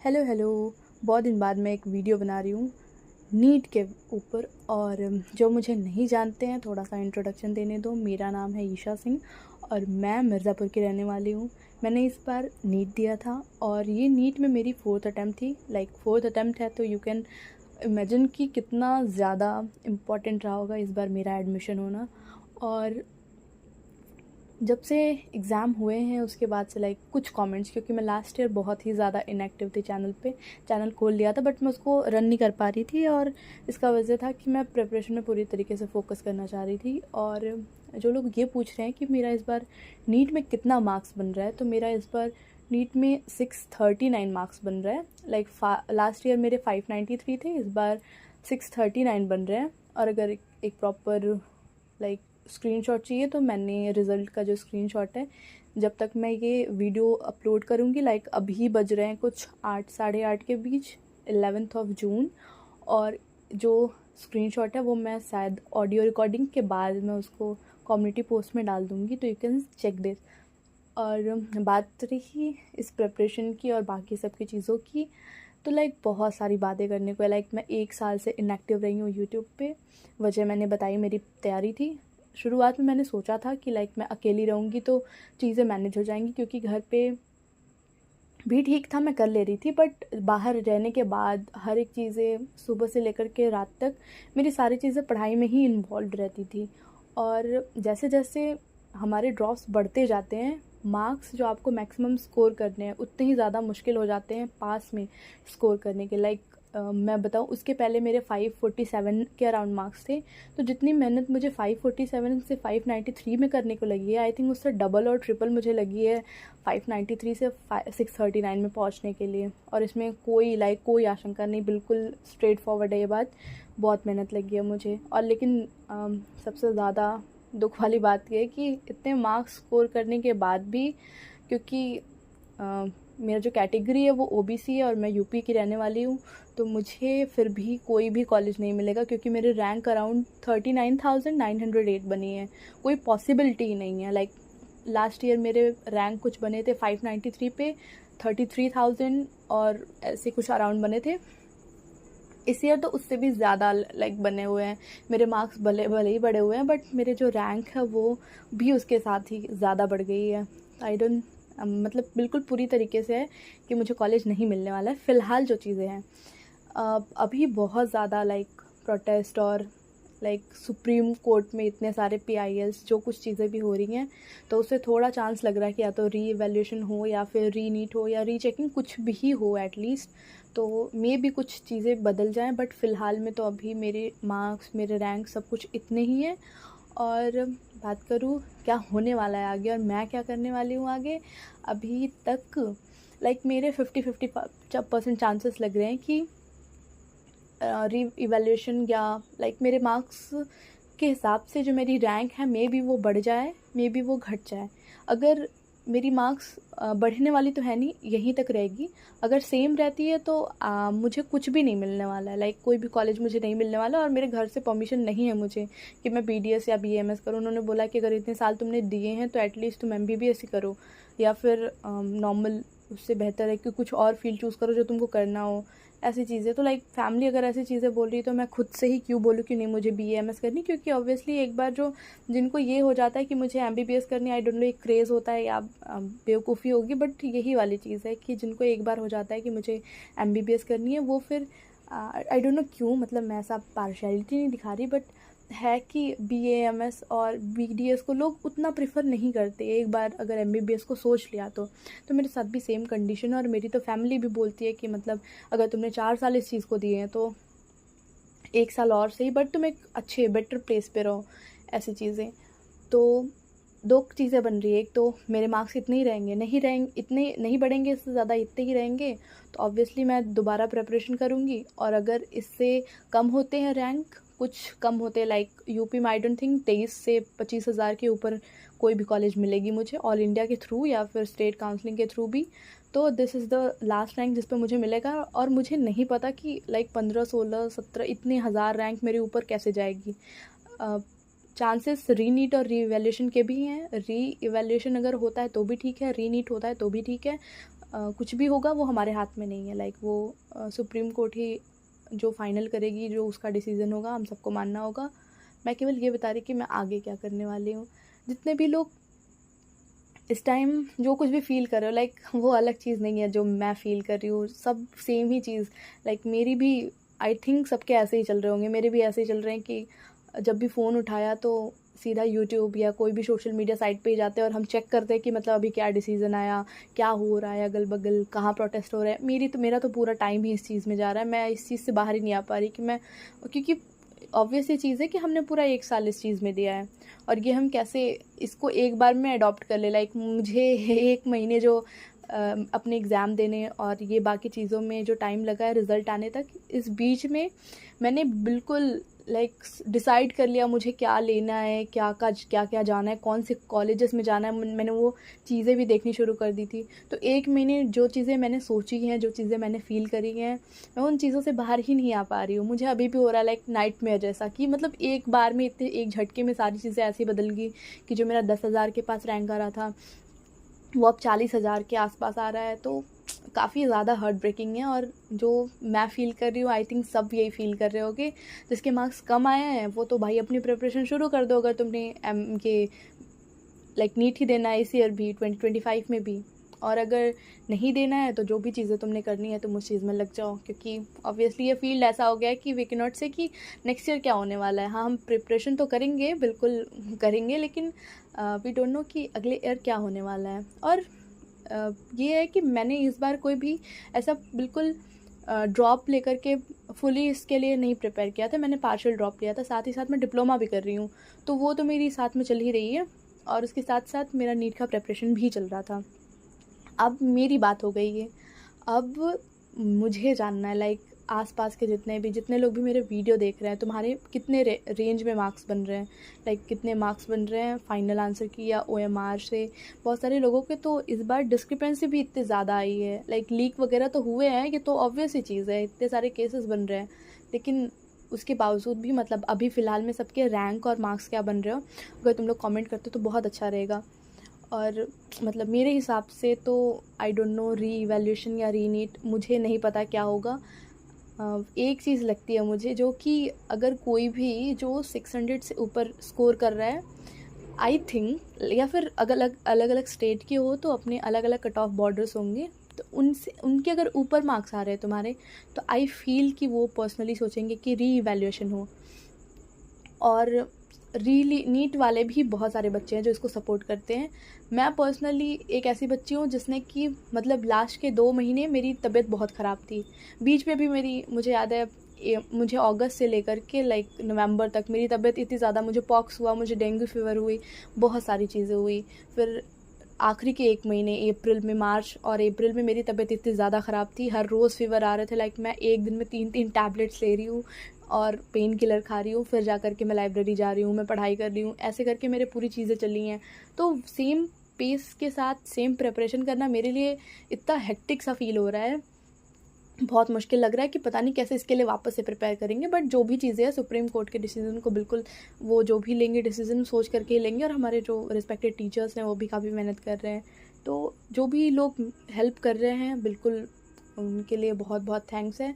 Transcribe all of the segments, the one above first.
Hello hello. बहुत दिन बाद मैं एक वीडियो बना रही हूँ नीट के ऊपर। और जो मुझे नहीं जानते हैं, थोड़ा सा इंट्रोडक्शन देने दो। मेरा नाम है ईशा सिंह और मैं मिर्ज़ापुर की रहने वाली हूँ। मैंने इस बार नीट दिया था और ये नीट में मेरी फोर्थ अटैम्प्ट थी। फोर्थ अटैम्प्ट है तो यू कैन इमेजिन कि कितना ज़्यादा इम्पॉर्टेंट रहा होगा इस बार मेरा एडमिशन होना। और जब से एग्ज़ाम हुए हैं उसके बाद से कुछ कमेंट्स, क्योंकि मैं लास्ट ईयर बहुत ही ज़्यादा इनएक्टिव थी चैनल पे। चैनल खोल लिया था बट मैं उसको रन नहीं कर पा रही थी और इसका वजह था कि मैं प्रिपरेशन में पूरी तरीके से फोकस करना चाह रही थी। और जो लोग ये पूछ रहे हैं कि मेरा इस बार नीट में कितना मार्क्स बन रहा है, तो मेरा इस बार नीट में 639 मार्क्स बन रहा है। लास्ट ईयर मेरे 593 थे, इस बार 639 बन रहे हैं। और अगर एक प्रॉपर स्क्रीनशॉट चाहिए तो मैंने रिज़ल्ट का जो स्क्रीनशॉट है, जब तक मैं ये वीडियो अपलोड करूँगी, अभी बज रहे हैं कुछ 8 साढ़े 8 के बीच, 11 जून। और जो स्क्रीनशॉट है वो मैं शायद ऑडियो रिकॉर्डिंग के बाद मैं उसको कम्युनिटी पोस्ट में डाल दूँगी, तो यू कैन चेक दिस। और बात रही इस प्रिपरेशन की और बाकी सब की चीज़ों की, तो बहुत सारी बातें करने को है। मैं 1 साल से इनएक्टिव रही हूँ यूट्यूब पे। वजह मैंने बताई, मेरी तैयारी थी। शुरुआत में मैंने सोचा था कि मैं अकेली रहूँगी तो चीज़ें मैनेज हो जाएंगी, क्योंकि घर पे भी ठीक था, मैं कर ले रही थी। बट बाहर रहने के बाद हर एक चीज़ें सुबह से लेकर के रात तक मेरी सारी चीज़ें पढ़ाई में ही इन्वॉल्व रहती थी। और जैसे जैसे हमारे ड्रॉप्स बढ़ते जाते हैं, मार्क्स जो आपको मैक्सिमम स्कोर करने हैं उतने ही ज़्यादा मुश्किल हो जाते हैं पास में स्कोर करने के। मैं बताऊँ, उसके पहले मेरे 547 के अराउंड मार्क्स थे। तो जितनी मेहनत मुझे 547 से 593 में करने को लगी है, आई थिंक उससे डबल और ट्रिपल मुझे लगी है 593 से 639 में पहुंचने के लिए। और इसमें कोई आशंका नहीं, बिल्कुल स्ट्रेट फॉरवर्ड है ये बात। बहुत मेहनत लगी है मुझे। और लेकिन सबसे ज़्यादा दुख वाली बात यह है कि इतने मार्क्स स्कोर करने के बाद भी, क्योंकि मेरा जो कैटेगरी है वो ओबीसी है और मैं यूपी की रहने वाली हूँ, तो मुझे फिर भी कोई भी कॉलेज नहीं मिलेगा, क्योंकि मेरे रैंक अराउंड 39,908 बनी है। कोई पॉसिबिलिटी ही नहीं है। लास्ट ईयर मेरे रैंक कुछ बने थे 593 पे 33,000 और ऐसे कुछ अराउंड बने थे। इस ईयर तो उससे भी ज़्यादा बने हुए हैं मेरे मार्क्स। भले भले ही बढ़े हुए हैं बट मेरे जो रैंक है वो भी उसके साथ ही ज़्यादा बढ़ गई है। आई डोंट मतलब बिल्कुल पूरी तरीके से है कि मुझे कॉलेज नहीं मिलने वाला है फ़िलहाल जो चीज़ें हैं। अभी बहुत ज़्यादा प्रोटेस्ट और सुप्रीम कोर्ट में इतने सारे PILs जो कुछ चीज़ें भी हो रही हैं, तो उससे थोड़ा चांस लग रहा है कि या तो री-इवैल्यूएशन हो या फिर री-नीट हो या री-चेकिंग, कुछ भी हो एटलीस्ट, तो मे भी कुछ चीज़ें बदल जाएं। बट फ़िलहाल में तो अभी मेरे मार्क्स, मेरे रैंक, सब कुछ इतने ही हैं। और बात करूँ क्या होने वाला है आगे और मैं क्या करने वाली हूँ आगे, अभी तक मेरे 50-50% चांसेस लग रहे हैं कि री इवैल्यूएशन या मेरे मार्क्स के हिसाब से जो मेरी रैंक है, मे बी वो बढ़ जाए, मे बी वो घट जाए। अगर मेरी मार्क्स बढ़ने वाली तो है नहीं, यहीं तक रहेगी। अगर सेम रहती है तो मुझे कुछ भी नहीं मिलने वाला है। कोई भी कॉलेज मुझे नहीं मिलने वाला। और मेरे घर से परमिशन नहीं है मुझे कि मैं BDS या BAMS करूँ। उन्होंने बोला कि अगर इतने साल तुमने दिए हैं तो एटलीस्ट तुम MBBS ही करो, या फिर नॉर्मल, उससे बेहतर है कि कुछ और फील्ड चूज़ करो जो तुमको करना हो, ऐसी चीज़ें। तो फैमिली अगर ऐसी चीज़ें बोल रही है तो मैं खुद से ही क्यों बोलूँ कि नहीं मुझे BAMS करनी, क्योंकि ऑब्वियसली एक बार जो जिनको ये हो जाता है कि मुझे MBBS करनी, आई डोंट नो एक क्रेज़ होता है या बेवकूफ़ी होगी, बट यही वाली चीज़ है कि जिनको एक बार हो जाता है कि मुझे MBBS करनी है, वो फिर आई डोंट नो क्यों, मतलब मैं ऐसा पार्शियलिटी नहीं दिखा रही, बट है कि BAMS और BDS को लोग उतना प्रेफर नहीं करते एक बार अगर MBBS को सोच लिया तो मेरे साथ भी सेम कंडीशन है। और मेरी तो फैमिली भी बोलती है कि मतलब अगर तुमने 4 साल इस चीज़ को दिए हैं तो 1 साल और सही, बट तुम एक अच्छे बेटर प्लेस पे रहो, ऐसी चीज़ें। तो 2 चीज़ें बन रही है, एक तो मेरे मार्क्स इतने ही रहेंगे, इतने नहीं बढ़ेंगे, इससे ज़्यादा इतने ही रहेंगे, तो ऑब्वियसली मैं दोबारा प्रिपरेशन करूँगी। और अगर इससे कम होते हैं रैंक, कुछ कम होते हैं यूपी में आई डोंट थिंक 23 से 25 हज़ार के ऊपर कोई भी कॉलेज मिलेगी मुझे ऑल इंडिया के थ्रू या फिर स्टेट काउंसलिंग के थ्रू भी, तो this is the last rank जिस पे मुझे मिलेगा। और मुझे नहीं पता कि 15, 16, 17 इतने हज़ार रैंक मेरे ऊपर कैसे जाएगी। चांसेस री-नीट और री-इवैल्यूएशन के भी हैं। री-इवैल्यूएशन अगर होता है तो भी ठीक है, री-नीट होता है तो भी ठीक है। कुछ भी होगा वो हमारे हाथ में नहीं है। लाइक वो सुप्रीम कोर्ट ही जो फाइनल करेगी, जो उसका डिसीज़न होगा हम सबको मानना होगा। मैं केवल ये बता रही कि मैं आगे क्या करने वाली हूँ। जितने भी लोग इस टाइम जो कुछ भी फ़ील कर रहे हो, लाइक वो अलग चीज़ नहीं है जो मैं फ़ील कर रही हूँ, सब सेम ही चीज़। लाइक मेरी भी आई थिंक सबके ऐसे ही चल रहे होंगे, मेरे भी ऐसे ही चल रहे हैं कि जब भी फ़ोन उठाया तो सीधा यूट्यूब या कोई भी सोशल मीडिया साइट पे ही जाते हैं और हम चेक करते हैं कि मतलब अभी क्या डिसीज़न आया, क्या हो रहा है अगल बगल, कहाँ प्रोटेस्ट हो रहा है। मेरा तो पूरा टाइम ही इस चीज़ में जा रहा है। मैं इस चीज़ से बाहर ही नहीं आ पा रही कि मैं, क्योंकि ऑब्वियस ये चीज़ है कि हमने पूरा 1 साल इस चीज़ में दिया है और ये हम कैसे इसको एक बार में अडॉप्ट कर ले। लाइक मुझे 1 महीने जो अपने एग्ज़ाम देने और ये बाकी चीज़ों में जो टाइम लगा है रिज़ल्ट आने तक, इस बीच में मैंने बिल्कुल लाइक डिसाइड कर लिया मुझे क्या लेना है, क्या जाना है, कौन से कॉलेजेस में जाना है। मैंने वो चीज़ें भी देखनी शुरू कर दी थी। तो 1 महीने जो चीज़ें मैंने सोची हैं, जो चीज़ें मैंने फ़ील करी हैं, मैं उन चीज़ों से बाहर ही नहीं आ पा रही हूँ। मुझे अभी भी हो रहा है लाइक नाइटमेयर जैसा, कि मतलब एक बार में इतने एक झटके में सारी चीज़ें ऐसी बदल गई कि जो मेरा 10,000 के पास रैंक आ रहा था वो अब 40,000 के आसपास आ रहा है। तो काफ़ी ज़्यादा हार्ट ब्रेकिंग है और जो मैं फ़ील कर रही हूँ आई थिंक सब यही फ़ील कर रहे होगे। जिसके मार्क्स कम आए हैं वो तो भाई अपनी प्रिपरेशन शुरू कर दो, अगर तुमने के लाइक नीट ही देना है इस ईयर भी 2025 में भी, और अगर नहीं देना है तो जो भी चीज़ें तुमने करनी है तुम उस चीज़ में लग जाओ। क्योंकि ऑब्वियसली ये फील्ड ऐसा हो गया है कि वी कैन नॉट से कि नेक्स्ट ईयर क्या होने वाला है। हाँ, हम प्रिपरेशन तो करेंगे, बिल्कुल करेंगे, लेकिन वी डोंट नो कि अगले ईयर क्या होने वाला है। और ये है कि मैंने इस बार कोई भी ऐसा बिल्कुल ड्रॉप लेकर के फुली इसके लिए नहीं प्रिपेयर किया था। मैंने पार्शियल ड्रॉप लिया था, साथ ही साथ मैं डिप्लोमा भी कर रही हूँ, तो वो तो मेरी साथ में चल ही रही है और उसके साथ साथ मेरा नीट का प्रिपरेशन भी चल रहा था। अब मेरी बात हो गई है, अब मुझे जानना है लाइक आसपास के जितने लोग भी मेरे वीडियो देख रहे हैं, तुम्हारे कितने रेंज में मार्क्स बन रहे हैं, लाइक कितने मार्क्स बन रहे हैं फाइनल आंसर की या OMR से। बहुत सारे लोगों के तो इस बार डिस्क्रिपेंसी भी इतनी ज़्यादा आई है, लाइक लीक वगैरह तो हुए हैं, ये तो ऑब्वियस ही चीज़ है, इतने सारे केसेस बन रहे हैं, लेकिन उसके बावजूद भी मतलब अभी फ़िलहाल में सबके रैंक और मार्क्स क्या बन रहे हो, अगर तुम लोग कमेंट करते हो तो बहुत अच्छा रहेगा। और मतलब मेरे हिसाब से तो आई डोंट नो री इवैल्यूएशन या री नीट, मुझे नहीं पता क्या होगा। एक चीज़ लगती है मुझे, जो कि अगर कोई भी जो 600 से ऊपर स्कोर कर रहा है आई थिंक, या फिर अलग अलग स्टेट के हो तो अपने अलग अलग कट ऑफ बॉर्डर्स होंगे, तो उनके अगर ऊपर मार्क्स आ रहे हैं तुम्हारे, तो आई फील कि वो पर्सनली सोचेंगे कि री इवैल्यूएशन हो। और रीली नीट वाले भी बहुत सारे बच्चे हैं जो इसको सपोर्ट करते हैं। मैं पर्सनली एक ऐसी बच्ची हूँ जिसने कि मतलब लास्ट के 2 महीने मेरी तबीयत बहुत ख़राब थी। बीच में भी मुझे याद है मुझे अगस्त से लेकर के लाइक नवंबर तक मेरी तबीयत इतनी ज़्यादा, मुझे पॉक्स हुआ, मुझे डेंगू फीवर हुई, बहुत सारी चीज़ें हुई। फिर आखिरी के 1 महीने अप्रैल में, मार्च और अप्रैल में मेरी तबीयत इतनी ज़्यादा ख़राब थी, हर रोज़ फीवर आ रहे थे। लाइक मैं एक दिन में 3-3 टैबलेट्स ले रही हूँ और पेन किलर खा रही हूँ, फिर जा कर के मैं लाइब्रेरी जा रही हूँ, मैं पढ़ाई कर रही हूँ, ऐसे करके मेरे पूरी चीज़ें चली हैं। तो सेम पेस के साथ सेम प्रिपरेशन करना मेरे लिए इतना हेक्टिक सा फील हो रहा है, बहुत मुश्किल लग रहा है कि पता नहीं कैसे इसके लिए वापस से प्रिपेयर करेंगे। बट जो भी चीज़ें हैं सुप्रीम कोर्ट के डिसीज़न को बिल्कुल, वो जो भी लेंगे डिसीज़न सोच करके ही लेंगे, और हमारे जो रिस्पेक्टेड टीचर्स हैं वो भी काफ़ी मेहनत कर रहे हैं। तो जो भी लोग हेल्प कर रहे हैं बिल्कुल उनके लिए बहुत बहुत थैंक्स है।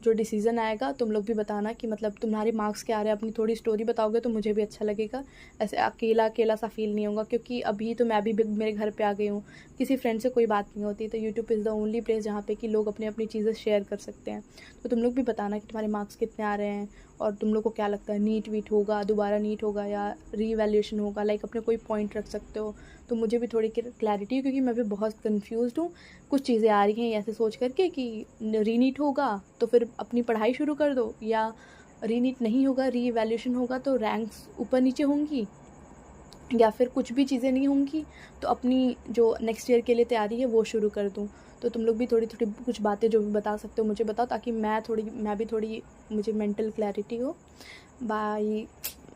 जो डिसीज़न आएगा तुम लोग भी बताना कि मतलब तुम्हारे मार्क्स क्या आ रहे हैं, अपनी थोड़ी स्टोरी बताओगे तो मुझे भी अच्छा लगेगा। ऐसे अकेला सा फील नहीं होगा, क्योंकि अभी तो मैं भी मेरे घर पे आ गई हूँ, किसी फ्रेंड से कोई बात नहीं होती। तो YouTube is the only place जहाँ पे कि लोग अपनी अपनी चीज़ें शेयर कर सकते हैं। तो तुम लोग भी बताना कि तुम्हारे मार्क्स कितने आ रहे हैं और तुम लोग को क्या लगता है, नीट वीट होगा, दोबारा नीट होगा या रीवैल्यूएशन होगा, लाइक अपने कोई पॉइंट रख सकते हो तो मुझे भी थोड़ी क्लैरिटी हो, क्योंकि मैं भी बहुत कन्फ्यूज़्ड हूँ। कुछ चीज़ें आ रही हैं ऐसे सोच करके कि रीनीट होगा तो फिर अपनी पढ़ाई शुरू कर दो, या रीनीट नहीं होगा, रीवैल्यूएशन होगा तो रैंक्स ऊपर नीचे होंगी, या फिर कुछ भी चीज़ें नहीं होंगी तो अपनी जो नेक्स्ट ईयर के लिए तैयारी है वो शुरू कर दूँ। तो तुम लोग भी थोड़ी थोड़ी कुछ बातें जो भी बता सकते हो मुझे बताओ, ताकि मैं भी थोड़ी मुझे मेंटल क्लैरिटी हो। बाय।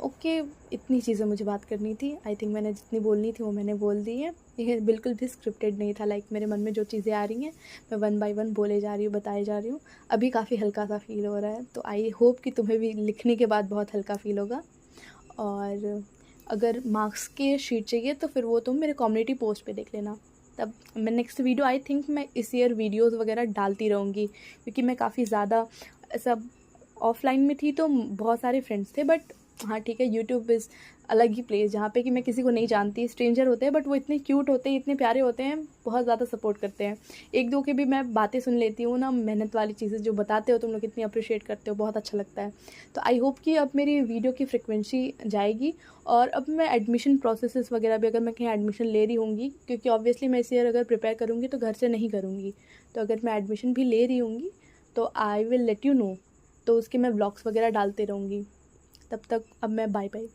ओके, इतनी चीज़ें मुझे बात करनी थी। आई थिंक मैंने जितनी बोलनी थी वो मैंने बोल दी है। ये बिल्कुल भी स्क्रिप्टेड नहीं था, लाइक मेरे मन में जो चीज़ें आ रही हैं मैं 1 बाय 1 बोले जा रही हूँ, बताए जा रही हूँ। अभी काफ़ी हल्का सा फील हो रहा है, तो आई होप कि तुम्हें भी लिखने के बाद बहुत हल्का फील होगा। और अगर मार्क्स के शीट चाहिए तो फिर वो तुम मेरे कम्युनिटी पोस्ट पे देख लेना। तब मैं नेक्स्ट वीडियो आई थिंक मैं इस ईयर वीडियोस वगैरह डालती रहूँगी, क्योंकि मैं काफ़ी ज़्यादा सब ऑफलाइन में थी तो बहुत सारे फ्रेंड्स थे, बट हाँ ठीक है, यूट्यूब इज़ अलग ही प्लेस जहाँ पे कि मैं किसी को नहीं जानती, स्ट्रेंजर होते हैं बट वो इतने क्यूट होते हैं, इतने प्यारे होते हैं, बहुत ज़्यादा सपोर्ट करते हैं। एक दो के भी मैं बातें सुन लेती हूँ ना, मेहनत वाली चीज़ें जो बताते हो तुम लोग इतनी अप्रिशिएट करते हो, बहुत अच्छा लगता है। तो आई होप कि अब मेरी वीडियो की फ्रिक्वेंसी जाएगी, और अब मैं एडमिशन प्रोसेसेस वगैरह भी, अगर मैं कहीं एडमिशन ले रही होंगी, क्योंकि ऑब्वियसली मैं इस ईयर अगर प्रिपेयर करूँगी तो घर से नहीं करूँगी, तो अगर मैं एडमिशन भी ले रही होंगी तो I will let you know, तो उसके मैं व्लॉग्स वगैरह डालते रहूँगी। तब तक अब मैं बाय बाय।